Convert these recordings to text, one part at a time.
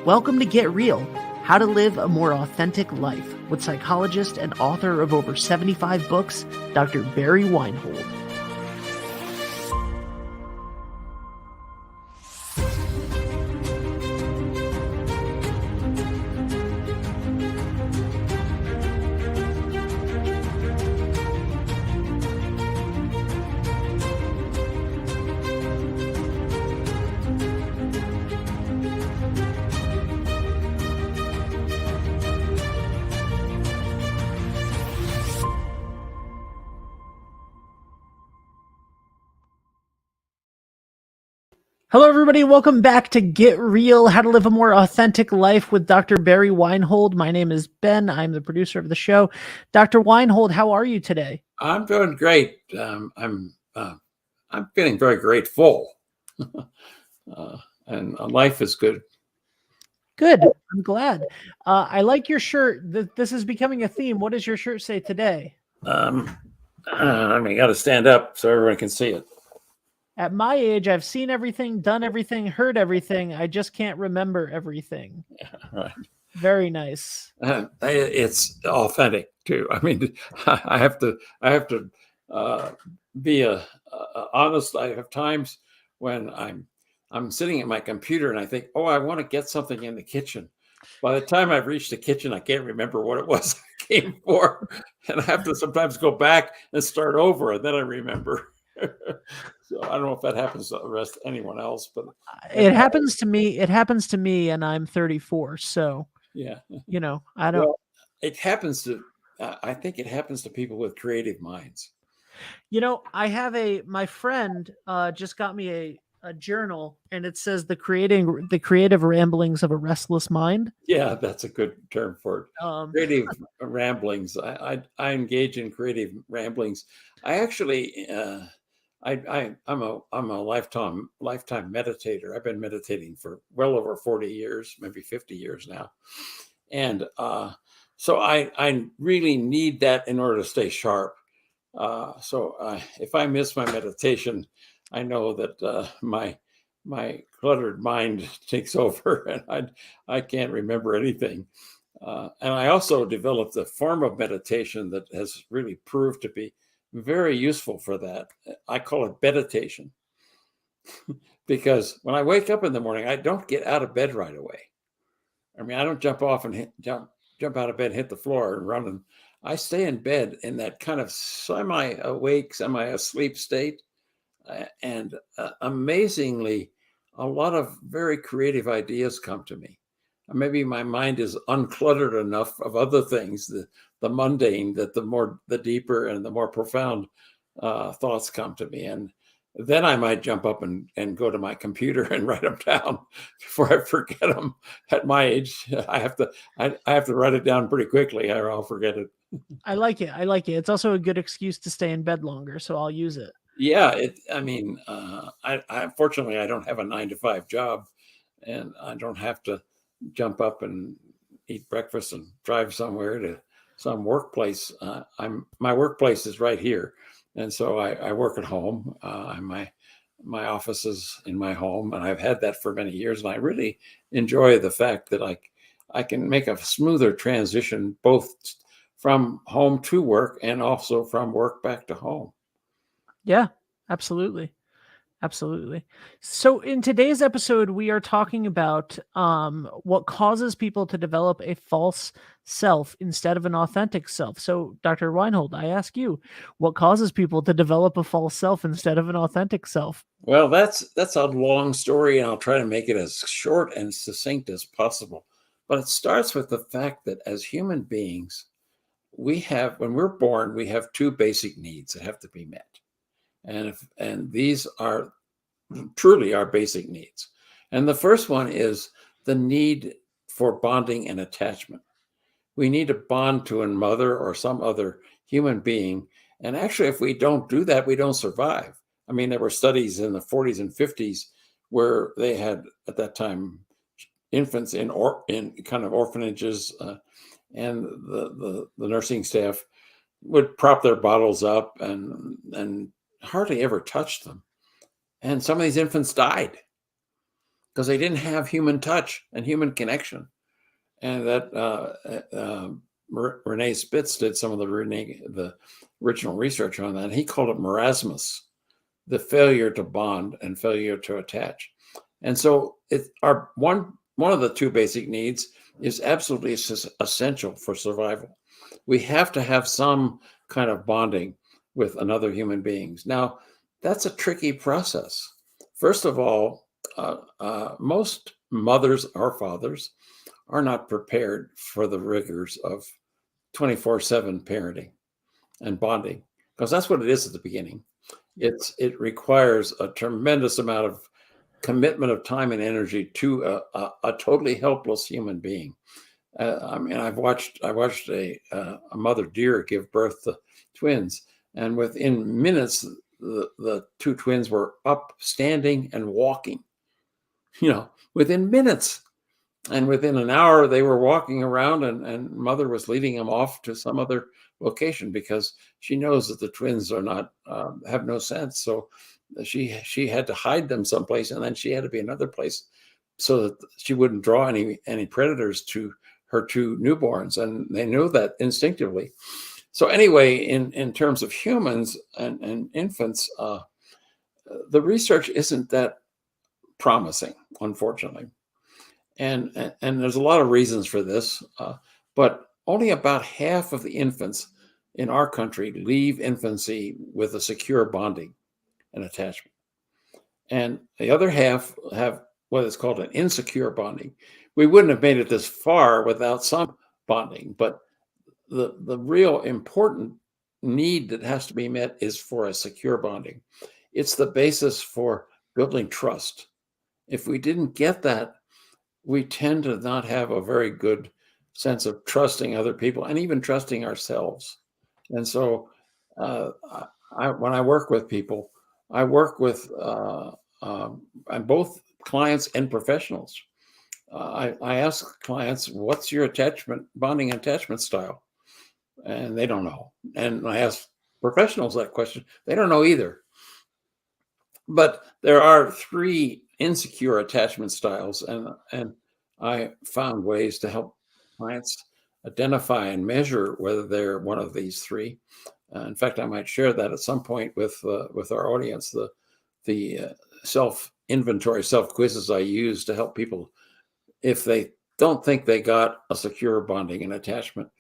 Welcome to Get Real, How to Live a More Authentic Life, with psychologist and author of over 75 books, Dr. Barry Weinhold. Hello, everybody. Welcome back to Get Real, How to Live a More Authentic Life with Dr. Barry Weinhold. My name is Ben. I'm the producer of the show. Dr. Weinhold, how are you today? I'm doing great. I'm feeling very grateful, and life is good. Good. I'm glad. I like your shirt. This is becoming a theme. What does your shirt say today? I got to stand up so everyone can see it. At my age, I've seen everything, done everything, heard everything. I just can't remember everything. Yeah, right. Very nice. It's authentic too. I mean, I have to be honest. I have times when I'm sitting at my computer and I think, oh, I want to get something in the kitchen. By the time I've reached the kitchen, I can't remember what it was I came for, and I have to sometimes go back and start over, and then I remember. So I don't know if that happens to the rest of anyone else, but it happens to me. It happens to me, and I'm 34. So yeah, I don't. Well, it happens to. I think it happens to people with creative minds. I have my friend just got me a journal, and it says the creative ramblings of a restless mind. Yeah, that's a good term for it. Creative ramblings. I engage in creative ramblings. I actually. I'm a lifetime meditator. I've been meditating for well over 40 years, maybe 50 years now. And so I really need that in order to stay sharp. So if I miss my meditation, I know that my cluttered mind takes over and I can't remember anything. And I also developed a form of meditation that has really proved to be very useful for that. I call it meditation because when I wake up in the morning, I don't get out of bed right away. I mean, I don't jump off and jump out of bed, hit the floor and run. And I stay in bed in that kind of semi-awake, semi-asleep state. And amazingly, a lot of very creative ideas come to me. Maybe my mind is uncluttered enough of other things, the mundane, that the deeper and the more profound thoughts come to me. And then I might jump up and go to my computer and write them down before I forget them. At my age, I have to write it down pretty quickly or I'll forget it. I like it. It's also a good excuse to stay in bed longer, so I'll use it. Yeah, I fortunately I don't have a 9-to-5 job, and I don't have to jump up and eat breakfast and drive somewhere to some workplace. My workplace is right here, and so I work at home. My office is in my home, and I've had that for many years. And I really enjoy the fact that I can make a smoother transition both from home to work and also from work back to home. Yeah, absolutely. Absolutely. So in today's episode, we are talking about what causes people to develop a false self instead of an authentic self. So Dr. Weinhold, I ask you, what causes people to develop a false self instead of an authentic self? Well, that's a long story, and I'll try to make it as short and succinct as possible. But it starts with the fact that as human beings, when we're born, we have two basic needs that have to be met. And these are truly our basic needs. And the first one is the need for bonding and attachment. We need to bond to a mother or some other human being. And actually, if we don't do that, we don't survive. I mean, there were studies in the 40s and 50s where they had, at that time, infants in kind of orphanages, and the nursing staff would prop their bottles up and hardly ever touch them. And some of these infants died because they didn't have human touch and human connection. And that Rene Spitz did some of the original research on that. He called it marasmus, the failure to bond and failure to attach. And so one of the two basic needs is absolutely essential for survival. We have to have some kind of bonding with another human beings. Now, that's a tricky process. First of all, most mothers or fathers are not prepared for the rigors of 24/7 parenting and bonding, because that's what it is at the beginning. It requires a tremendous amount of commitment of time and energy to a totally helpless human being. I mean, I watched a mother deer give birth to twins, and within minutes, the two twins were up, standing, and walking. Within minutes. And within an hour, they were walking around, and mother was leading them off to some other location because she knows that the twins are not have no sense. So she had to hide them someplace, and then she had to be another place so that she wouldn't draw any predators to her two newborns, and they knew that instinctively. So anyway, in terms of humans and infants, the research isn't that promising, unfortunately. And there's a lot of reasons for this, but only about half of the infants in our country leave infancy with a secure bonding and attachment. And the other half have what is called an insecure bonding. We wouldn't have made it this far without some bonding, but the real important need that has to be met is for a secure bonding. It's the basis for building trust. If we didn't get that, we tend to not have a very good sense of trusting other people and even trusting ourselves. And so when I work with people, I work with both clients and professionals. I ask clients, what's your bonding attachment style? And they don't know. And I ask professionals that question. They don't know either. But there are 3 insecure attachment styles, and I found ways to help clients identify and measure whether they're one of these 3. In fact, I might share that at some point with our audience. The self-inventory, self-quizzes I use to help people if they don't think they got a secure bonding and attachment,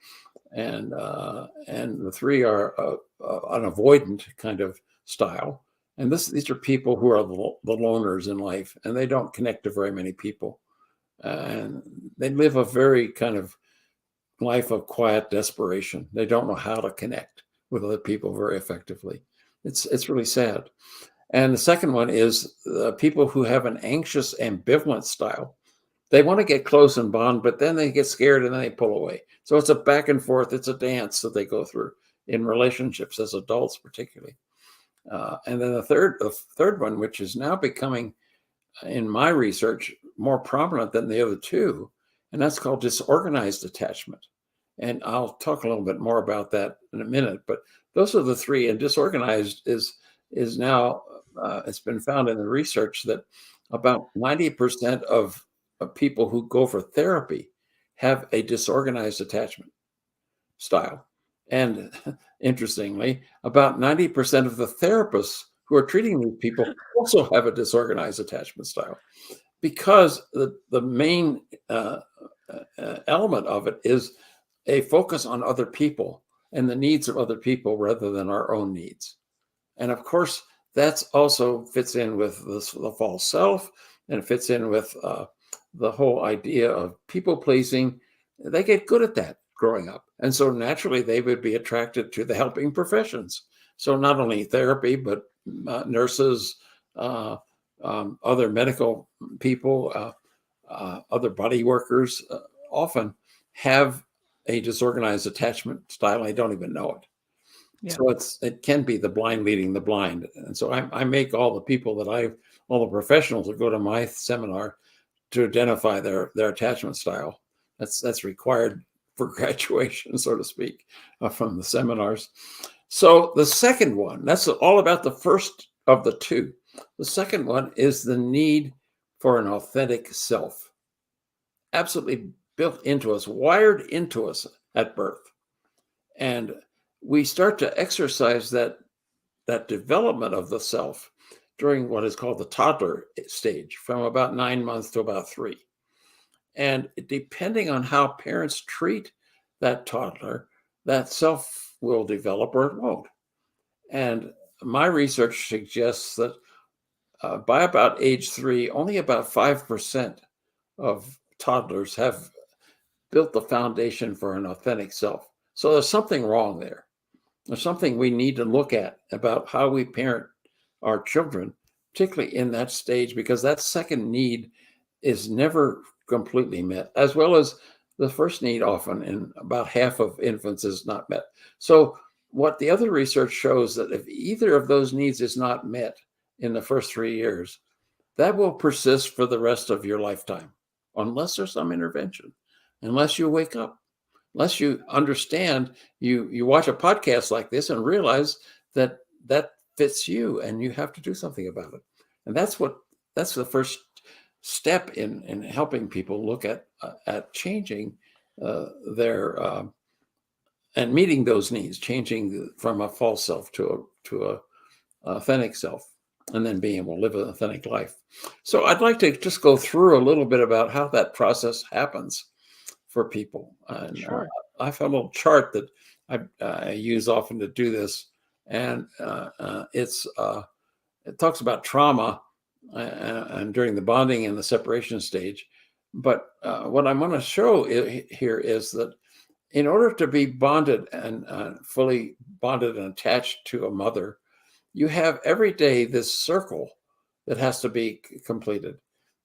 and the 3 are an avoidant kind of style. And these are people who are the loners in life, and they don't connect to very many people. And they live a very kind of life of quiet desperation. They don't know how to connect with other people very effectively. It's really sad. And the second one is people who have an anxious, ambivalent style. They want to get close and bond, but then they get scared and then they pull away. So it's a back and forth. It's a dance that they go through in relationships as adults, particularly. And then the third one, which is now becoming, in my research, more prominent than the other 2, and that's called disorganized attachment. And I'll talk a little bit more about that in a minute. But those are the 3. And disorganized is now it's been found in the research that about 90% of people who go for therapy have a disorganized attachment style. And interestingly, about 90% of the therapists who are treating these people also have a disorganized attachment style, because the main element of it is a focus on other people and the needs of other people rather than our own needs. And of course, that's also fits in with the false self, and it fits in with the whole idea of people pleasing. They get good at that growing up. And so naturally, they would be attracted to the helping professions. So not only therapy, but nurses, other medical people, other body workers often have a disorganized attachment style, and they don't even know it. Yeah. So it can be the blind leading the blind. And so I make all the professionals that go to my seminar to identify their attachment style. That's required for graduation, so to speak, from the seminars. So the second one, that's all about the first of the two. The second one is the need for an authentic self. Absolutely built into us, wired into us at birth. And we start to exercise that development of the self during what is called the toddler stage, from about 9 months to about 3. And depending on how parents treat that toddler, that self will develop or it won't. And my research suggests that by about age 3, only about 5% of toddlers have built the foundation for an authentic self. So there's something wrong there. There's something we need to look at about how we parent our children, particularly in that stage, because that second need is never completely met, as well as the first need often in about half of infants is not met. So what the other research shows that if either of those needs is not met in the first 3 years, that will persist for the rest of your lifetime, unless there's some intervention, unless you wake up, unless you understand, you watch a podcast like this and realize that that fits you and you have to do something about it. And that's the first step in helping people look at changing their and meeting those needs, changing from a false self to a authentic self, and then being able to live an authentic life. So I'd like to just go through a little bit about how that process happens for people. And Sure. I have a little chart that I use often to do this, and it talks about trauma and during the bonding and the separation stage. But what I'm going to show here is that in order to be bonded and fully bonded and attached to a mother, you have every day this circle that has to be completed.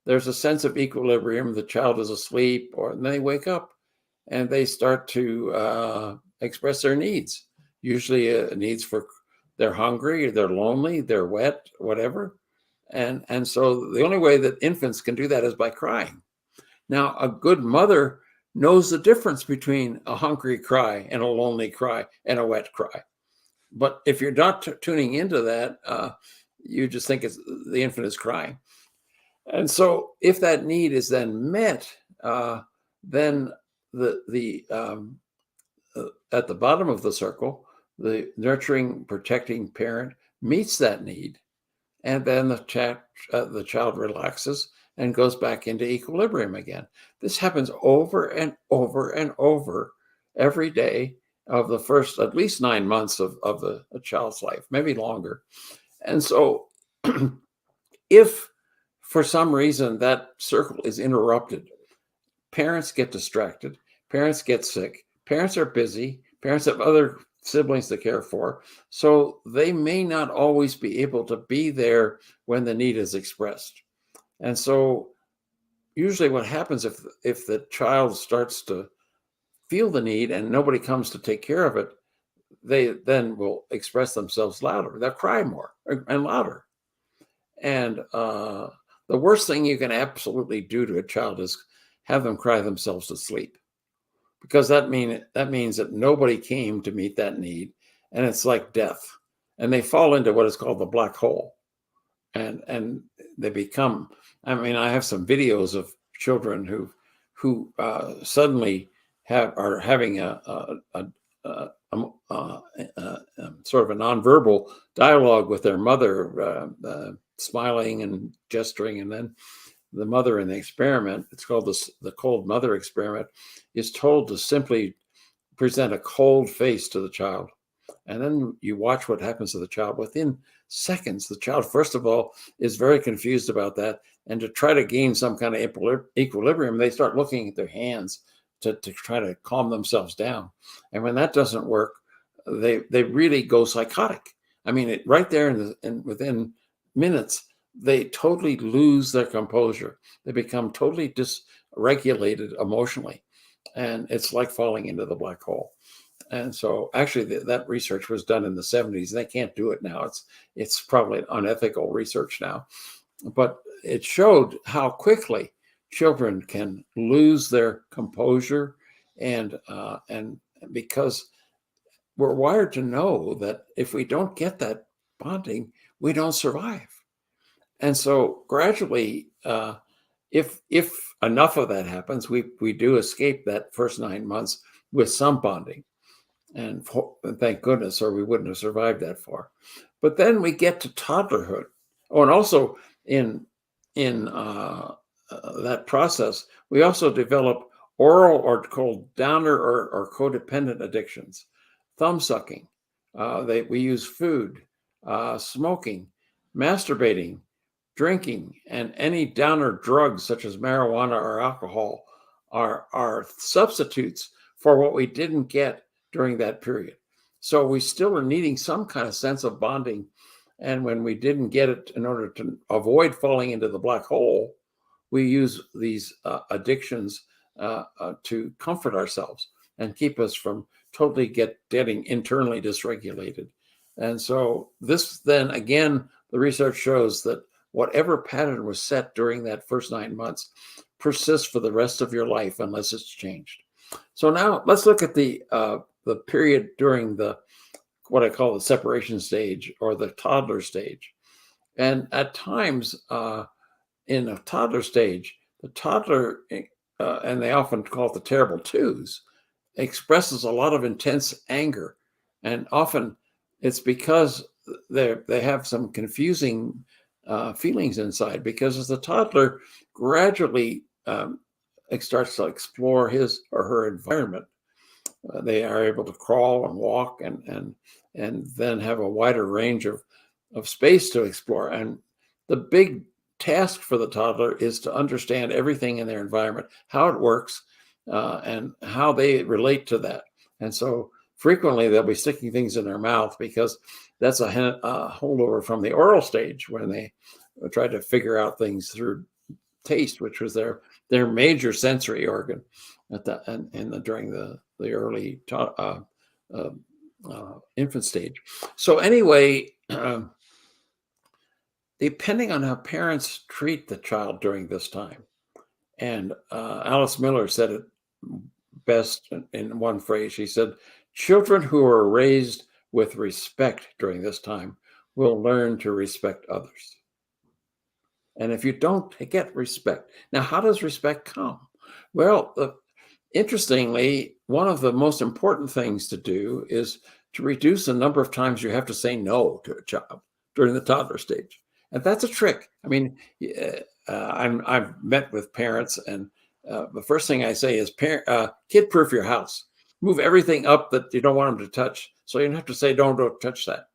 There's a sense of equilibrium. The child is asleep, and they wake up and they start to express their needs. Usually needs for, they're hungry, they're lonely, they're wet, whatever. And so the only way that infants can do that is by crying. Now, a good mother knows the difference between a hungry cry and a lonely cry and a wet cry. But if you're not tuning into that, you just think the infant is crying. And so if that need is then met, then at the bottom of the circle, the nurturing, protecting parent meets that need. And then the child relaxes and goes back into equilibrium again. This happens over and over and over every day of the first at least 9 months of a child's life, maybe longer. And so if for some reason that circle is interrupted, parents get distracted, parents get sick, parents are busy, parents have other siblings to care for, so they may not always be able to be there when the need is expressed. And so usually what happens if the child starts to feel the need and nobody comes to take care of it, they then will express themselves louder. They'll cry more and louder. And the worst thing you can absolutely do to a child is have them cry themselves to sleep, because that means that nobody came to meet that need, and it's like death. And they fall into what is called the black hole. And they become, I have some videos of children who suddenly are having a sort of a nonverbal dialogue with their mother, smiling and gesturing, and then the mother in the experiment, it's called the cold mother experiment, is told to simply present a cold face to the child. And then you watch what happens to the child. Within seconds, the child, first of all, is very confused about that. And to try to gain some kind of equilibrium, they start looking at their hands to try to calm themselves down. And when that doesn't work, they really go psychotic. Right there within minutes, they totally lose their composure. They become totally dysregulated emotionally. And it's like falling into the black hole. And so actually that research was done in the 70s. They can't do it now. It's probably unethical research now. But it showed how quickly children can lose their composure, and because we're wired to know that if we don't get that bonding, we don't survive. And so gradually, if enough of that happens, we do escape that first 9 months with some bonding, and thank goodness, or we wouldn't have survived that far. But then we get to toddlerhood. Oh, and also in that process, we also develop oral or called downer or codependent addictions, thumb sucking. We use food, smoking, masturbating, drinking, and any downer drugs such as marijuana or alcohol are substitutes for what we didn't get during that period. So we still are needing some kind of sense of bonding. And when we didn't get it, in order to avoid falling into the black hole, we use these addictions to comfort ourselves and keep us from totally getting internally dysregulated. And so this then, again, the research shows that whatever pattern was set during that first 9 months persists for the rest of your life unless it's changed. So now let's look at the period during what I call the separation stage or the toddler stage. And at times in a toddler stage, the toddler, and they often call it the terrible twos, expresses a lot of intense anger. And often it's because they have some confusing feelings inside, because as the toddler gradually starts to explore his or her environment, they are able to crawl and walk and then have a wider range of space to explore. And the big task for the toddler is to understand everything in their environment, how it works, and how they relate to that. And so frequently they'll be sticking things in their mouth because that's a holdover from the oral stage, when they tried to figure out things through taste, which was their major sensory organ during the early infant stage. So anyway, depending on how parents treat the child during this time, and Alice Miller said it best in one phrase. She said, "Children who are raised with respect during this time will learn to respect others." And if you don't get respect, now how does respect come? Well, interestingly, one of the most important things to do is to reduce the number of times you have to say no to a child during the toddler stage. And that's a trick. I mean, I've met with parents, and the first thing I say is, kid-proof your house. Move everything up that you don't want them to touch, so you don't have to say, don't touch that.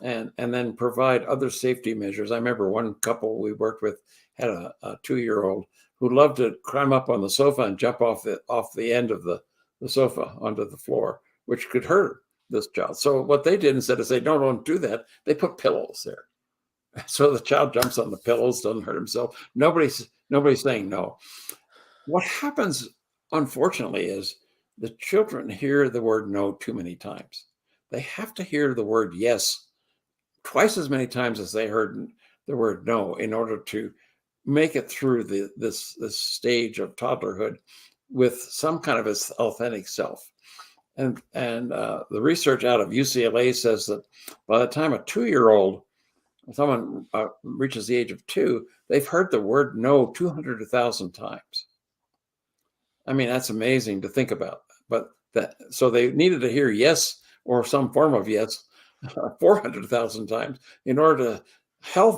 And then provide other safety measures. I remember one couple we worked with had a 2-year-old who loved to climb up on the sofa and jump off the end of the sofa onto the floor, which could hurt this child. So what they did, instead of saying, don't do that, they put pillows there. So the child jumps on the pillows, doesn't hurt himself. Nobody's saying no. What happens, unfortunately, is the children hear the word no too many times. They have to hear the word yes twice as many times as they heard the word no in order to make it through this stage of toddlerhood with some kind of its authentic self. And the research out of UCLA says that by the time a 2-year-old, someone reaches the age of 2, they've heard the word no 200,000 times. I mean, that's amazing to think about. But so they needed to hear yes or some form of yes 400,000 times in order to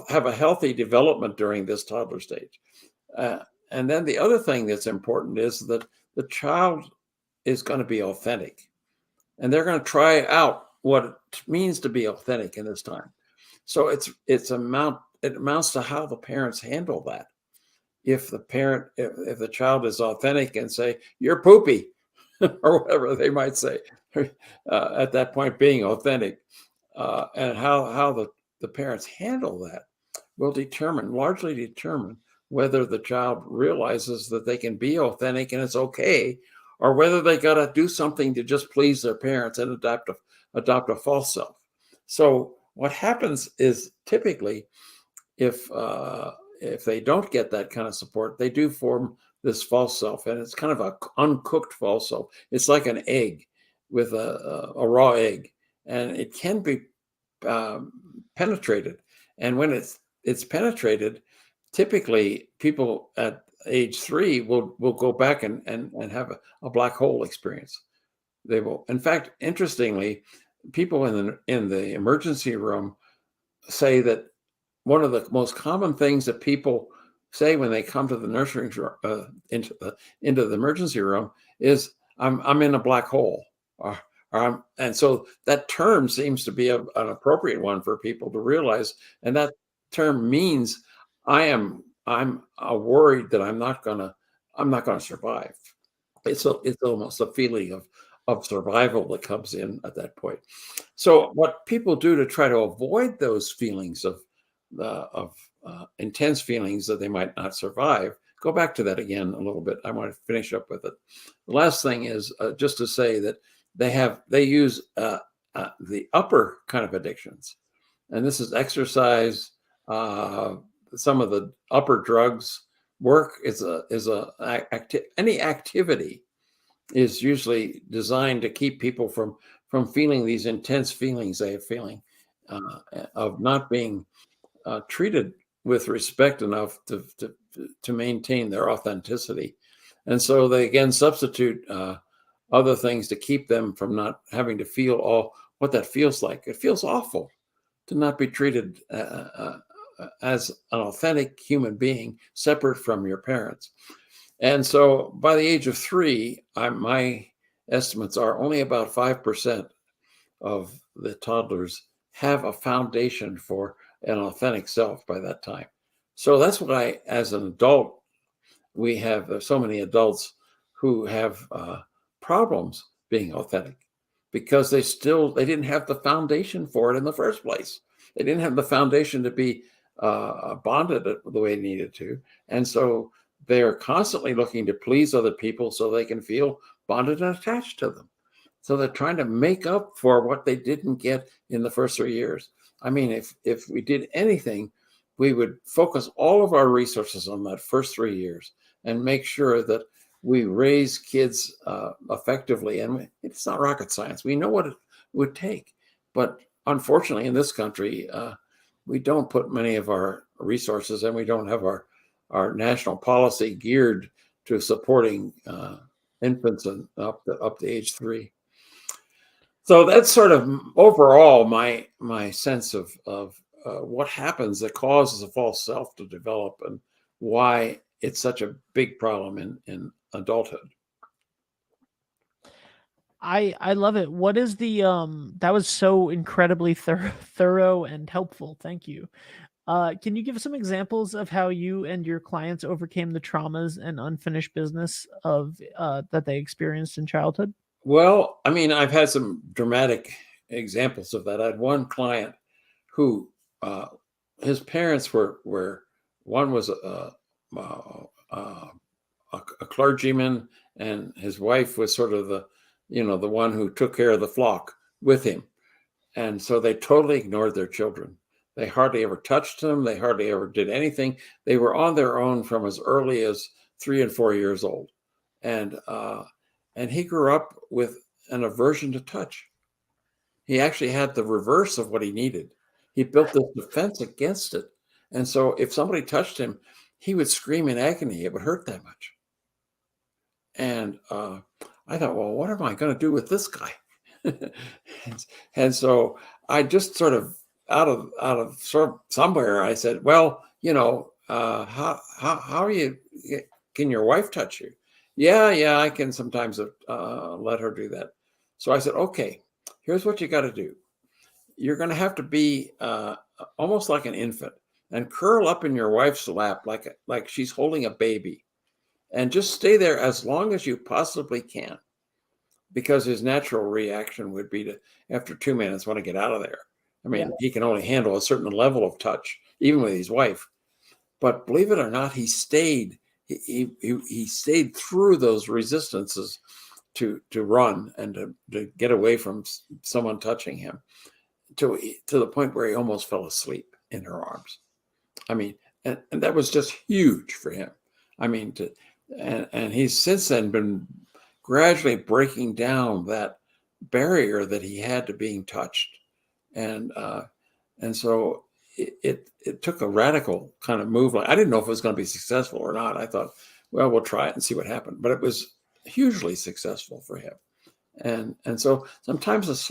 have a healthy development during this toddler stage. And then the other thing that's important is that the child is going to be authentic, and they're going to try out what it means to be authentic in this time. So it amounts to how the parents handle that. If the child is authentic and say, "You're poopy," or whatever they might say, at that point, being authentic, and how the parents handle that will largely determine whether the child realizes that they can be authentic and it's okay, or whether they got to do something to just please their parents and adopt a false self. So what happens is, typically, if if they don't get that kind of support, they do form this false self, and it's kind of a uncooked false self. It's like an egg with a raw egg, and it can be penetrated. And when it's penetrated, typically people at age 3 will go back and have a black hole experience. They will. In fact, interestingly, people in the emergency room say that one of the most common things that people say when they come to the nursing into the emergency room is I'm in a black hole, and so that term seems to be an appropriate one for people to realize, and that term means I'm worried that I'm not gonna survive. It's almost a feeling of survival that comes in at that point. So what people do to try to avoid those feelings of intense feelings that they might not survive. Go back to that again a little bit. I want to finish up with it. The last thing is just to say that they use the upper kind of addictions, and this is exercise. Some of the upper drugs work any activity is usually designed to keep people from feeling these intense feelings they are feeling of not being treated with respect enough to maintain their authenticity. And so they again substitute other things to keep them from not having to feel all what that feels like. It feels awful to not be treated as an authentic human being separate from your parents. And so by the age of 3, my estimates are only about 5% of the toddlers have a foundation for an authentic self by that time. So that's why, as an adult, we have so many adults who have problems being authentic because they didn't have the foundation for it in the first place. They didn't have the foundation to be bonded the way they needed to. And so they're constantly looking to please other people so they can feel bonded and attached to them. So they're trying to make up for what they didn't get in the first 3 years. I mean, if we did anything, we would focus all of our resources on that first 3 years and make sure that we raise kids effectively. And it's not rocket science. We know what it would take. But unfortunately, in this country, we don't put many of our resources, and we don't have our national policy geared to supporting infants and up to age 3. So that's sort of overall my sense of what happens that causes a false self to develop and why it's such a big problem in adulthood. I love it. What is the that was so incredibly thorough and helpful. Thank you. Can you give some examples of how you and your clients overcame the traumas and unfinished business of that they experienced in childhood? Well, I mean, I've had some dramatic examples of that. I had one client who his parents were one was a clergyman, and his wife was sort of the one who took care of the flock with him. And so they totally ignored their children. They hardly ever touched them. They hardly ever did anything. They were on their own from as early as 3 and 4 years old. And he grew up with an aversion to touch. He actually had the reverse of what he needed. He built this defense against it. And so if somebody touched him, he would scream in agony. It would hurt that much. And I thought, well, what am I going to do with this guy? and so I just sort of out of sort of somewhere, I said, well, how are you? Can your wife touch you? Yeah, I can sometimes let her do that. So I said, okay, here's what you got to do. You're going to have to be almost like an infant and curl up in your wife's lap like she's holding a baby, and just stay there as long as you possibly can, because his natural reaction would be to, after 2 minutes, want to get out of there. I mean, he can only handle a certain level of touch, even with his wife. But believe it or not, he stayed. He stayed through those resistances to run and to get away from someone touching him, to the point where he almost fell asleep in her arms. I mean, and that was just huge for him. I mean, and he's since then been gradually breaking down that barrier that he had to being touched, and so it took a radical kind of move. Like, I didn't know if it was going to be successful or not. I thought, well, we'll try it and see what happened. But it was hugely successful for him. And so sometimes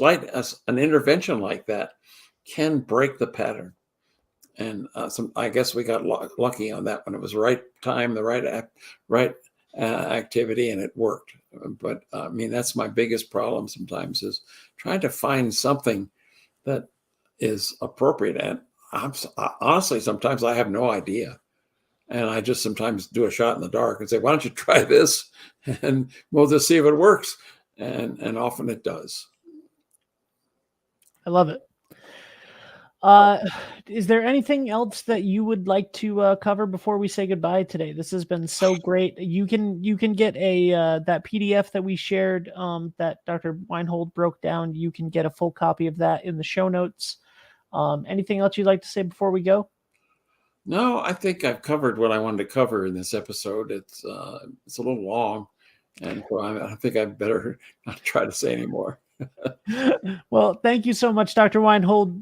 an intervention like that can break the pattern. And I guess we got lucky on that one. It was the right time, the right activity, and it worked. But I mean, that's my biggest problem sometimes, is trying to find something that is appropriate. And honestly, sometimes I have no idea. And I just sometimes do a shot in the dark and say, why don't you try this? And we'll just see if it works. And often it does. I love it. Is there anything else that you would like to cover before we say goodbye today? This has been so great. You can get that PDF that we shared, that Dr. Weinhold broke down. You can get a full copy of that in the show notes. Anything else you'd like to say before we go? No, I think I've covered what I wanted to cover in this episode. It's a little long, and so I think I better not try to say any more. Well, thank you so much, Dr. Weinhold.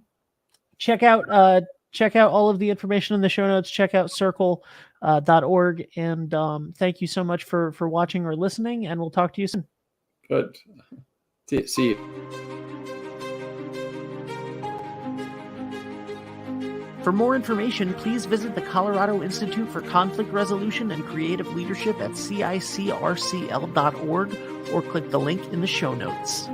Check out all of the information in the show notes. Check out circle.org. And thank you so much for watching or listening, and we'll talk to you soon. Good. See you. For more information, please visit the Colorado Institute for Conflict Resolution and Creative Leadership at CICRCL.org or click the link in the show notes.